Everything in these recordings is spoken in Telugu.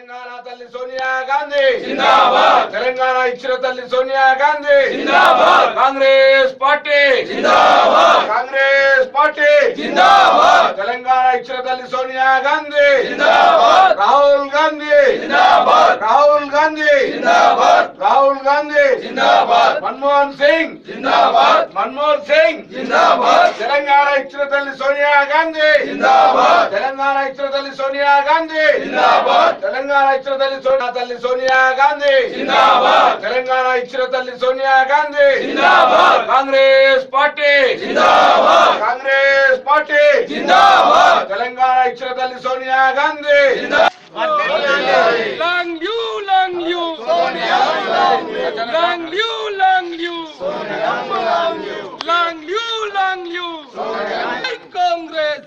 తెలంగాణ తల్లి సోనియా గాంధీ జిందాబాద్. తెలంగాణ ఇచ్చిన తల్లి సోనియా గాంధీ జిందాబాద్. కాంగ్రెస్ పార్టీ జిందాబాద్. కాంగ్రెస్ పార్టీ జిందాబాద్. తెలంగాణ ఇచ్చిన తల్లి సోనియా గాంధీ జిందాబాద్. రాహుల్ గాంధీ జిందాబాద్. రాహుల్ గాంధీ జిందాబాద్. రాహుల్ గాంధీ జిందాబాద్. మన్మోహన్ సింగ్ జిందాబాద్. మన్మోహన్ సింగ్ జిందాబాద్. తెలంగాణ ఇచ్చిన తల్లి సోనియా గాంధీ జిందాబాద్. తెలంగాణ ఇచ్చిన తల్లి సోనియా గాంధీ జిందాబాద్. తెలంగాణ ఇచ్చిన తల్లి సోనియా గాంధీ జిందాబాద్. తెలంగాణ ఇచ్చిన తల్లి సోనియా గాంధీ జిందాబాద్. కాంగ్రెస్ పార్టీ జిందాబాద్. కాంగ్రెస్ పార్టీ జిందాబాద్. తెలంగాణ ఇచ్చిన తల్లి Sonia Gandhi Long you Sonia, long you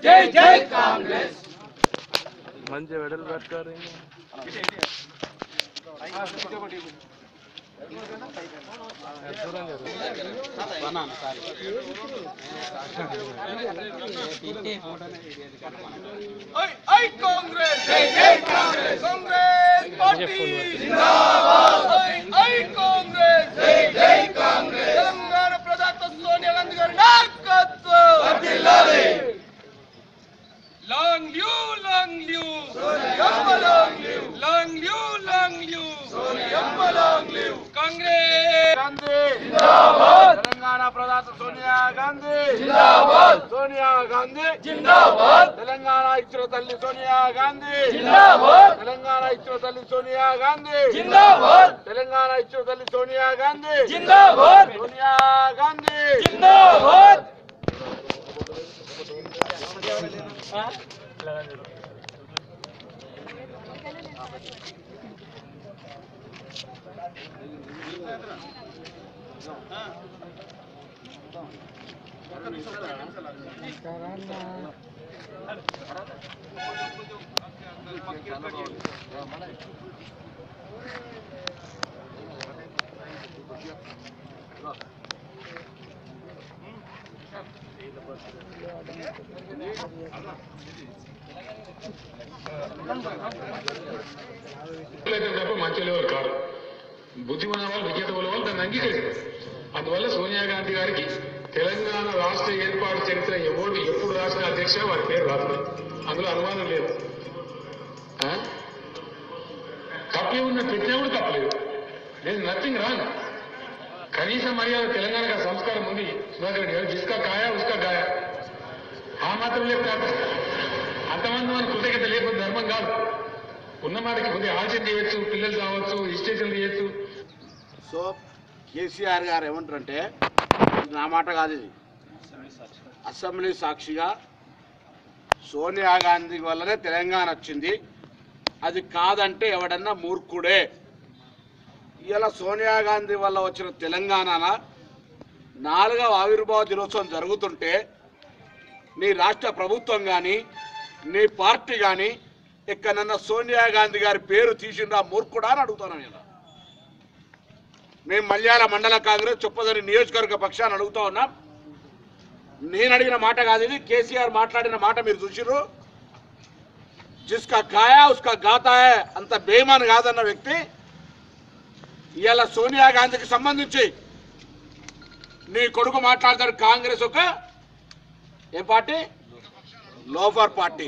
Jai Congress మంచి వెడల్ పెట్టుకోరు Congress Jai Congress Party Zindabad Congress Jai Congress Telangana Pradhana Sonia Gandhi garu naayakatvam వర్ధిల్లాలి Long live Sonia long live Sonia Congress Gandhi జిందాబాద్. తెలంగాణ ప్రధాని సోనియా గాంధీ జిందాబాద్. సోనియా గాంధీ జిందాబాద్. తెలంగాణ ఇచ్చిన తల్లి సోనియా గాంధీ జిందాబాద్. తెలంగాణ ఇచ్చిన తల్లి సోనియా గాంధీ జిందాబాద్. తెలంగాణ ఇచ్చిన తల్లి సోనియా గాంధీ జిందాబాద్. సోనియా గాంధీ జిందాబాద్. మంచివాళ్ళు కాదు, బుద్ధిమన వాళ్ళు విజ్ఞత వాళ్ళు దాన్ని అంగీకరిస్తారు. అందువల్ల సోనియా గాంధీ గారికి తెలంగాణ రాష్ట్ర ఏర్పాటు చరిత్ర ఎప్పుడు రాసిన అధ్యక్ష వారి పేరు రాదు, అందులో అనుమానం లేదు. తప్పే ఉన్న పెట్టినా కూడా తప్పలేదు, లేదు నథింగ్ రాంగ్. కనీస మర్యాద తెలంగాణ సంస్కారం ఉంది. సుధాకర్ గారు జిస్కా కాయా ఉస్కా గాయా ఆ మాత్రం లేదు కాదు. అంతమంది మన కృతజ్ఞత లేకపోతే ధర్మం కాదు. ఉన్న మాటకి కొద్దిగా ఆలోచన చేయొచ్చు, పిల్లలు కావచ్చు, రిజిస్ట్రేషన్ చేయొచ్చు. సో కేసీఆర్ గారు ఏమంటారంటే, నా మాట కాదు ఇది, అసెంబ్లీ సాక్షిగా సోనియా గాంధీ వల్లనే తెలంగాణ వచ్చింది, అది కాదంటే ఎవడన్నా మూర్ఖుడే. ఇలా సోనియా గాంధీ వల్ల వచ్చిన తెలంగాణ 4వ ఆవిర్భావ దినోత్సవం జరుగుతుంటే నీ రాష్ట్ర ప్రభుత్వం కానీ నీ పార్టీ కానీ ఎక్కడన్నా సోనియా గాంధీ గారి పేరు తీసిందా మూర్ఖుడా అని అడుగుతాను నేను. మేము మల్యాల మండల కాంగ్రెస్ చొప్పదని నియోజకవర్గ పక్షాన్ని అడుగుతా ఉన్నాం. నేను అడిగిన మాట కాదు ఇది, కేసీఆర్ మాట్లాడిన మాట మీరు చూసిర్రు. జిస్కా కాయా ఉస్కా గాతా హై అంత బేమాన్ కాదన్న వ్యక్తి ఇవాళ సోనియా గాంధీకి సంబంధించి నీ కొడుకు మాట్లాడతాడు. కాంగ్రెస్ ఒక ఏం పార్టీ? Loafer party.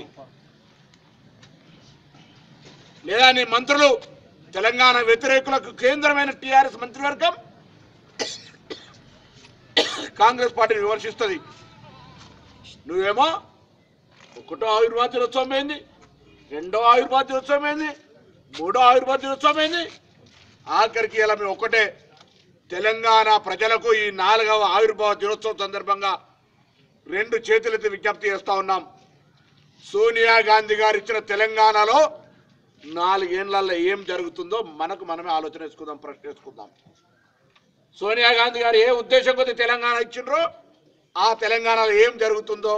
లేదా నీ మంత్రులు తెలంగాణ వ్యతిరేకులకు కేంద్రమైన టీఆర్ఎస్ మంత్రివర్గం కాంగ్రెస్ పార్టీని విమర్శిస్తుంది. నువ్వేమో 1వ ఆవిర్భావ దినోత్సవం ఏంది, 2వ ఆవిర్భావ దినోత్సవం ఏంది, 3వ ఆవిర్భావ దినోత్సవం ఏంది, ఆఖరికి ఇలా మేము ఒకటే తెలంగాణ ప్రజలకు ఈ 4వ ఆవిర్భావ దినోత్సవం సందర్భంగా 2 చేతులెత్తి విజ్ఞప్తి చేస్తా ఉన్నాం. సోనియా గాంధీ గారు ఇచ్చిన తెలంగాణలో 4 ఏళ్లలో ఏం జరుగుతుందో మనకు మనమే ఆలోచన వేసుకుందాం, ప్రశ్న వేసుకుందాం. సోనియా గాంధీ గారు ఏ ఉద్దేశం కొద్ది తెలంగాణ ఇచ్చిండ్రో ఆ తెలంగాణలో ఏం జరుగుతుందో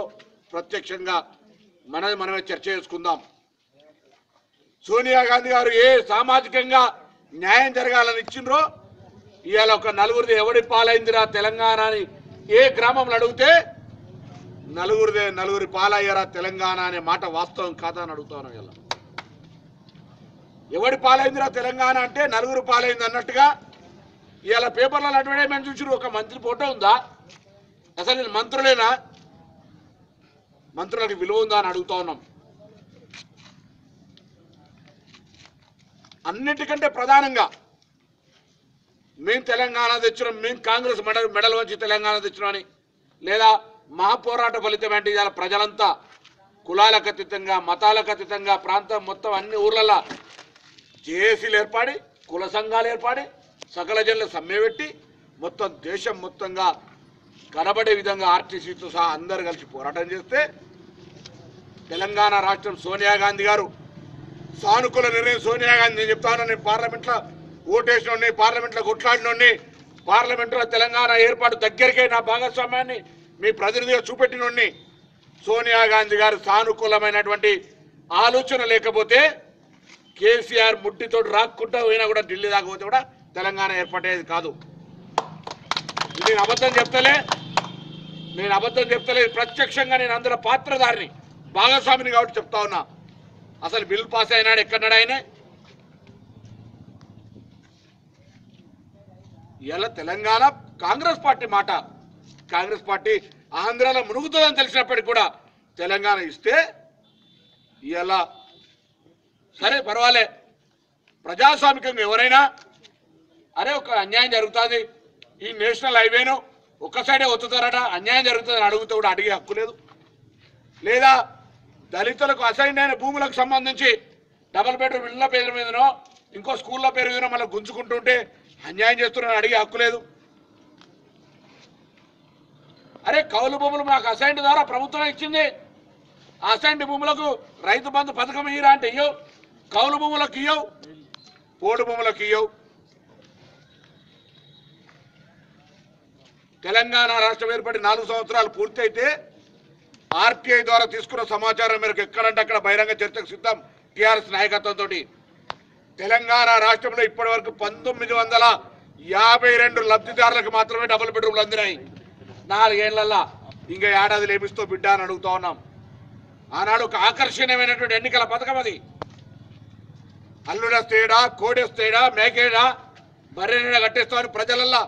ప్రత్యక్షంగా మనమే చర్చ చేసుకుందాం. సోనియా గాంధీ గారు ఏ సామాజికంగా న్యాయం జరగాలని ఇచ్చిండ్రో ఇవాళ ఒక నలుగురిది ఎవడి పాలైందిరా తెలంగాణ అని ఏ గ్రామంలో అడిగితే నలుగురి పాలయ్యారా తెలంగాణ అనే మాట వాస్తవం కాదా అని అడుగుతాను. ఇలా ఎవడి పాలైందిరా తెలంగాణ అంటే నలుగురు పాలైంది అన్నట్టుగా ఇవాళ పేపర్లలో అడ్వర్టైజ్మెంట్ చూసి ఒక మంత్రి ఫోటో ఉందా? అసలు నేను మంత్రులేనా? మంత్రులకు విలువ ఉందా అని అడుగుతా ఉన్నాం. అన్నిటికంటే ప్రధానంగా మేము తెలంగాణ తెచ్చినాం, మేము కాంగ్రెస్ మెడల్ వచ్చి తెలంగాణ తెచ్చినామని, లేదా మా పోరాట ఫలితం అంటే ఇవాళ ప్రజలంతా కులాలకు అతీతంగా మతాలకు అతీతంగా ప్రాంతం మొత్తం అన్ని ఊర్లలో జేఏసీలు ఏర్పడి కుల సంఘాలు ఏర్పడి సకల జనుల సమ్మె పెట్టి మొత్తం దేశం మొత్తంగా కనబడే విధంగా ఆర్టీసీతో సహా అందరు కలిసి పోరాటం చేస్తే తెలంగాణ రాష్ట్రం సోనియా గాంధీ గారు సానుకూల నిర్ణయం. సోనియా గాంధీ నేను చెప్తాను, నేను పార్లమెంట్లో ఓటేసినోడిని, పార్లమెంట్లో కొట్లాడినోడిని, పార్లమెంట్లో తెలంగాణ ఏర్పాటు దగ్గరికే నా భాగస్వామ్యాన్ని మీ ప్రతినిధిగా చూపెట్టినోడిని. సోనియా గాంధీ గారు సానుకూలమైనటువంటి ఆలోచన లేకపోతే కేసీఆర్ ముట్టితో రాక్కుంటా పోయినా కూడా ఢిల్లీ దాకా పోతే కూడా తెలంగాణ ఏర్పడేది కాదు. నేను అబద్ధం చెప్తలే, ప్రత్యక్షంగా నేను అందులో పాత్రధారిని, భాగస్వామిని కాబట్టి చెప్తా ఉన్నా. అసలు బిల్ పాస్ అయినాడు ఎక్కడన్నాడు ఆయన? ఇలా తెలంగాణ కాంగ్రెస్ పార్టీ మాట, కాంగ్రెస్ పార్టీ ఆంధ్రాలో మునుగుతుందని తెలిసినప్పటికీ కూడా తెలంగాణ ఇస్తే ఇలా సరే పర్వాలే, ప్రజాస్వామికంగా ఎవరైనా అరే ఒక అన్యాయం జరుగుతుంది, ఈ నేషనల్ హైవేను ఒక్క సైడే ఒత్తుతారట, అన్యాయం జరుగుతుందని అడుగుతూ కూడా అడిగే హక్కు లేదు. లేదా దళితులకు అసైన్ అయిన భూములకు సంబంధించి డబుల్ బెడ్రూమ్ ఇళ్ల పేరు మీదనో ఇంకో స్కూల్లో పేరు మీదనో మళ్ళీ గుంజుకుంటుంటే అన్యాయం చేస్తున్నారని అడిగే హక్కు లేదు. అరే కౌలు భూములు మాకు అసైన్ ద్వారా ప్రభుత్వం ఇచ్చింది, ఆ అసైన్ భూములకు రైతు బంధు పథకం ఇయ్యరా అంటే ఇయ్యవు, కౌలు భూములకు ఇయ్యవు, పోడు భూములకు ఇయ్యవు. తెలంగాణ రాష్ట్రం ఏర్పడి 4 సంవత్సరాలు పూర్తయితే ఆర్టీఐ ద్వారా తీసుకున్న సమాచారం మేరకు ఎక్కడంటే అక్కడ బహిరంగ చర్చకు సిద్ధం టీఆర్ఎస్ నాయకత్వంతో. తెలంగాణ రాష్ట్రంలో ఇప్పటి వరకు 1952 లబ్ధిదారులకు మాత్రమే డబుల్ బెడ్రూమ్లు అందినాయి. 4 ఏళ్లలో ఇంకా ఏడాది లేపిస్తూ బిడ్డ అని అడుగుతా ఉన్నాం. ఆనాడు ఒక ఆకర్షణీయమైనటువంటి ఎన్నికల పథకం అది. అల్లుడేస్తేడా, కోడేస్తేడా, మేకేడా, బర్రెనీడ కట్టేస్తామని ప్రజలల్లా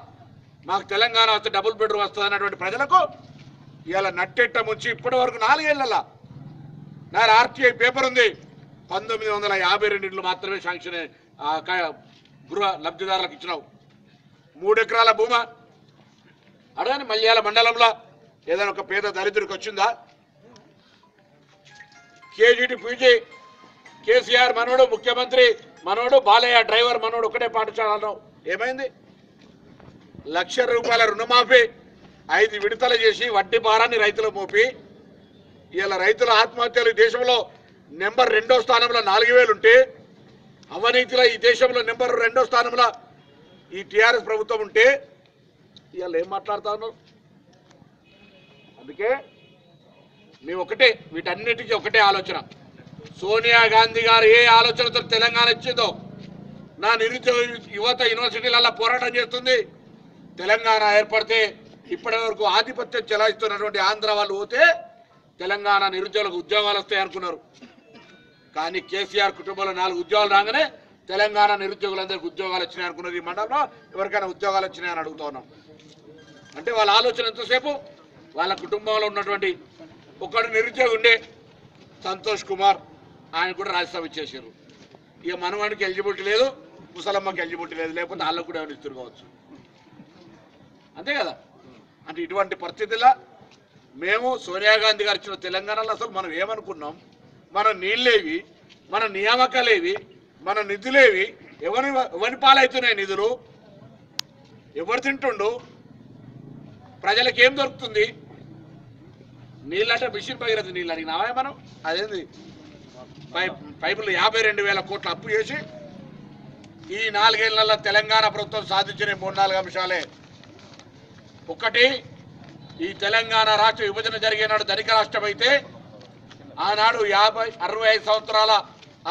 మాకు తెలంగాణ వస్తే డబుల్ బెడ్రూమ్ వస్తుంది అన్నటువంటి ప్రజలకు ఇవాళ నట్టెట్ట ముంచి ఇప్పటి వరకు 4 ఏళ్లలో నా ఆర్టీఐ పేపర్ ఉంది, 1952 ఇండ్లు మాత్రమే శాంక్షన్ గృహ లబ్ధిదారులకు ఇచ్చినావు. 3 ఎకరాల భూమా అడగని మల్యాల మండలంలో ఏదైనా ఒక పేద దళితుడికి వచ్చిందా? కేజీటీ పీజీ కేసీఆర్ మనోడు ముఖ్యమంత్రి మనోడు, బాలయ్య డ్రైవర్ మనోడు ఒకటే పాఠశాలలో ఏమైంది? ₹1,00,000 రుణమాఫీ 5 విడతలు చేసి వడ్డీ భారాన్ని రైతులు మోపి ఇలా రైతుల ఆత్మహత్యలు దేశంలో నెంబర్ 2వ స్థానంలో 4,000 ఉంటే అవినీతిలో ఈ దేశంలో నెంబర్ 2వ స్థానంలో ఈ టీఆర్ఎస్ ప్రభుత్వం ఉంటే ఇవాళ ఏం మాట్లాడుతా ఉన్నారు? అందుకే మేము ఒకటే, వీటన్నిటికీ ఒకటే ఆలోచన. సోనియా గాంధీ గారు ఏ ఆలోచనతో తెలంగాణ ఇచ్చిందో, నా నిరుద్యోగ యువత యూనివర్సిటీలలో పోరాటం చేస్తుంది. తెలంగాణ ఏర్పడితే ఇప్పటి వరకు ఆధిపత్యం చెలాయిస్తున్నటువంటి ఆంధ్ర వాళ్ళు పోతే తెలంగాణ నిరుద్యోగులకు ఉద్యోగాలు వస్తాయి అనుకున్నారు. కానీ కేసీఆర్ కుటుంబంలో 4 ఉద్యోగాలు రాగానే తెలంగాణ నిరుద్యోగులందరికీ ఉద్యోగాలు వచ్చినాయి అనుకున్నారు. ఈ మండలంలో ఎవరికైనా ఉద్యోగాలు వచ్చినాయని అడుగుతా ఉన్నాం. అంటే వాళ్ళ ఆలోచన ఎంతసేపు వాళ్ళ కుటుంబంలో ఉన్నటువంటి ఒకడు నిరుద్యోగి ఉండే సంతోష్ కుమార్, ఆయన కూడా రాజ్యసభ ఇచ్చేసారు. ఇక మనవాడికి ఎలిజిబిలిటీ లేదు, ముసలమ్మకి ఎలిజిబిలిటీ లేదు, లేకపోతే వాళ్ళకు కూడా ఏమైనా ఇస్తారు కావచ్చు. అంతే కదా. అంటే ఇటువంటి పరిస్థితుల్లో మేము సోనియా గాంధీ గారు ఇచ్చిన తెలంగాణలో అసలు మనం ఏమనుకున్నాం? మన నీళ్ళేవి, మన నియామకాలేవి, మన నిధులేవి, ఎవరి పాలవుతున్నాయి నిధులు, ఎవరు తింటుండు, ప్రజలకు ఏం దొరుకుతుంది? నీళ్ళంటే మిషన్ భగీరథ నీళ్ళు అడిగినావా మనం? అదేంది పైపులు 52,000 కోట్ల అప్పు చేసి ఈ 4 ఏళ్లలో తెలంగాణ ప్రభుత్వం సాధించిన 3-4 అంశాలే. ఒకటి, ఈ తెలంగాణ రాష్ట్ర విభజన జరిగే నాడు ధనిక రాష్ట్రం అయితే ఆనాడు 65 సంవత్సరాల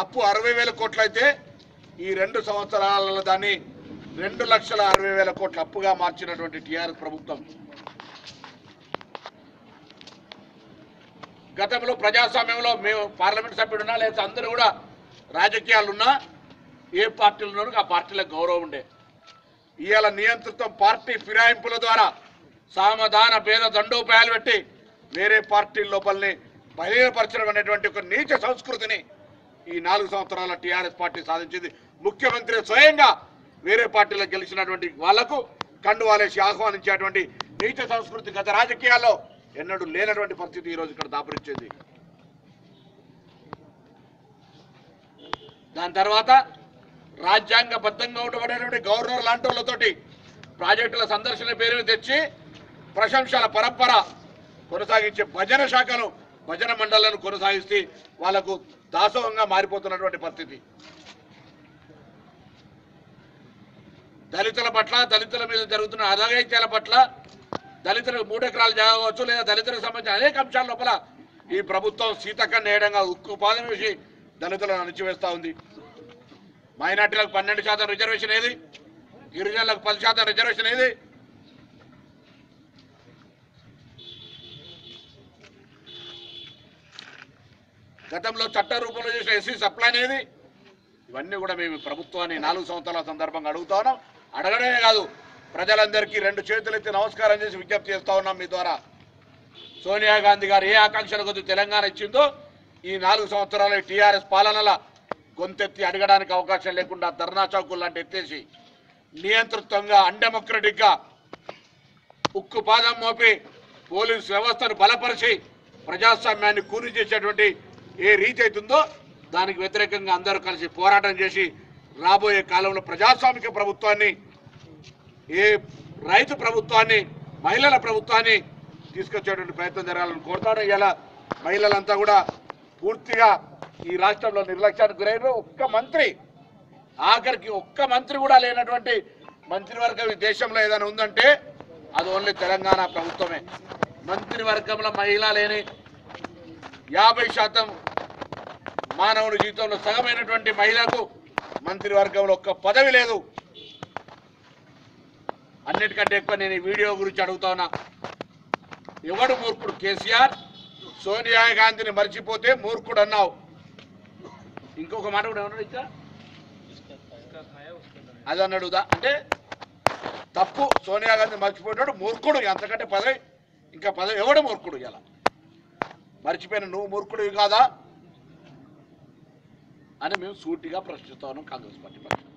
అప్పు 60,000 కోట్లు అయితే ఈ 2 సంవత్సరాలలో దాన్ని 2,60,60,000 కోట్ల అప్పుగా మార్చినటువంటి టీఆర్ఎస్ ప్రభుత్వం. గతంలో ప్రజాస్వామ్యంలో మేము పార్లమెంట్ సభ్యుడున్నా లేదా అందరూ కూడా రాజకీయాలున్నా ఏ పార్టీలోనూ ఆ పార్టీలకు గౌరవం ఉండే. ఇవాళ నియంతృత్వం పార్టీ ఫిరాయింపుల ద్వారా సామధాన భేద దండోపాయాలు పెట్టి వేరే పార్టీ లోపలనే బహిరంగపరచడం అనేటువంటి ఒక నీచ సంస్కృతిని ఈ 4 సంవత్సరాల టీఆర్ఎస్ పార్టీ సాధించింది. ముఖ్యమంత్రి స్వయంగా వేరే పార్టీలో గెలిచినటువంటి వాళ్లకు కండువాలేసి ఆహ్వానించేటువంటి నీచ సంస్కృతి గత రాజకీయాల్లో ఎన్నడూ లేనటువంటి పరిస్థితి ఈరోజు ఇక్కడ దాపురించింది. దాని తర్వాత రాజ్యాంగబద్ధంగా ఉండబడేటువంటి గవర్నర్ లాంటి వాళ్ళతోటి ప్రాజెక్టుల సందర్శన పేరు తెచ్చి ప్రశంసల పరంపర కొనసాగించే భజన శాఖను భజన మండళ్లను కొనసాగిస్తే వాళ్లకు దాసోహంగా మారిపోతున్నటువంటి పరిస్థితి. దళితుల పట్ల దళితుల మీద జరుగుతున్న అఘాయిత్యాల పట్ల దళితులకు 3 ఎకరాలు జాగవచ్చు లేదా దళితులకు సంబంధించిన అనేక అంశాల లోపల ఈ ప్రభుత్వం సీతక్క నేడంగా ఉక్కుపాదం వేసి దళితులను అణచివేస్తా ఉంది. మైనార్టీలకు 12% రిజర్వేషన్ ఏది, గిరిజనులకు 10% రిజర్వేషన్ ఏది, గతంలో చట్ట రూపంలో చేసిన ఎస్సీ సప్లైన్ ఏది, ఇవన్నీ కూడా మేము ప్రభుత్వాన్ని 4 సంవత్సరాల సందర్భంగా అడుగుతా ఉన్నాం. అడగడమే కాదు, ప్రజలందరికీ 2 చేతులెత్తి నమస్కారం చేసి విజ్ఞప్తి చేస్తా ఉన్నాం. మీ ద్వారా సోనియా గాంధీ గారు ఏ ఆకాంక్షల కొద్ది తెలంగాణ ఇచ్చిందో ఈ 4 సంవత్సరాల టీఆర్ఎస్ పాలనల గొంతెత్తి అడగడానికి అవకాశం లేకుండా ధర్నా చౌకులు లాంటి ఎత్తేసి నియంతృత్వంగా అన్డెమోక్రటిక్గా ఉక్కు పాదం మోపి పోలీసు వ్యవస్థను బలపరిచి ప్రజాస్వామ్యాన్ని కూని చేసేటువంటి ఏ రీతి అవుతుందో దానికి వ్యతిరేకంగా అందరూ కలిసి పోరాటం చేసి రాబోయే కాలంలో ప్రజాస్వామిక ప్రభుత్వాన్ని, ఏ రైతు ప్రభుత్వాన్ని, మహిళల ప్రభుత్వాన్ని తీసుకొచ్చేటువంటి ప్రయత్నం జరగాలని కోరుతాను. ఇలా మహిళలంతా కూడా పూర్తిగా ఈ రాష్ట్రంలో నిర్లక్ష్యానికి గురైన ఒక్క మంత్రి, ఆఖరికి ఒక్క మంత్రి కూడా లేనటువంటి మంత్రివర్గం ఈ దేశంలో ఏదైనా ఉందంటే అది ఓన్లీ తెలంగాణ ప్రభుత్వమే. మంత్రివర్గంలో మహిళ లేని 50% మానవుని జీవితంలో సగమైనటువంటి మహిళకు మంత్రివర్గంలో ఒక్క పదవి లేదు. అన్నిటికంటే ఎక్కువ నేను ఈ వీడియో గురించి అడుగుతా ఉన్నా, ఎవడు మూర్ఖుడు? కేసీఆర్ సోనియా గాంధీని మర్చిపోతే మూర్ఖుడు అన్నావు. ఇంకొక మాట కూడా ఏమన్నాడు, ఇంకా అది అన్నాడు. అంటే తప్పు, సోనియా గాంధీ మర్చిపోయినాడు మూర్ఖుడు. అంతకంటే పదవి, ఇంకా పదవి ఎవడు మూర్ఖుడు? ఇలా మర్చిపోయిన నువ్వు మూర్ఖుడివి కాదా అని మేము సూటిగా ప్రశ్నిస్తా ఉన్నాం కాంగ్రెస్ పార్టీ పక్షాన.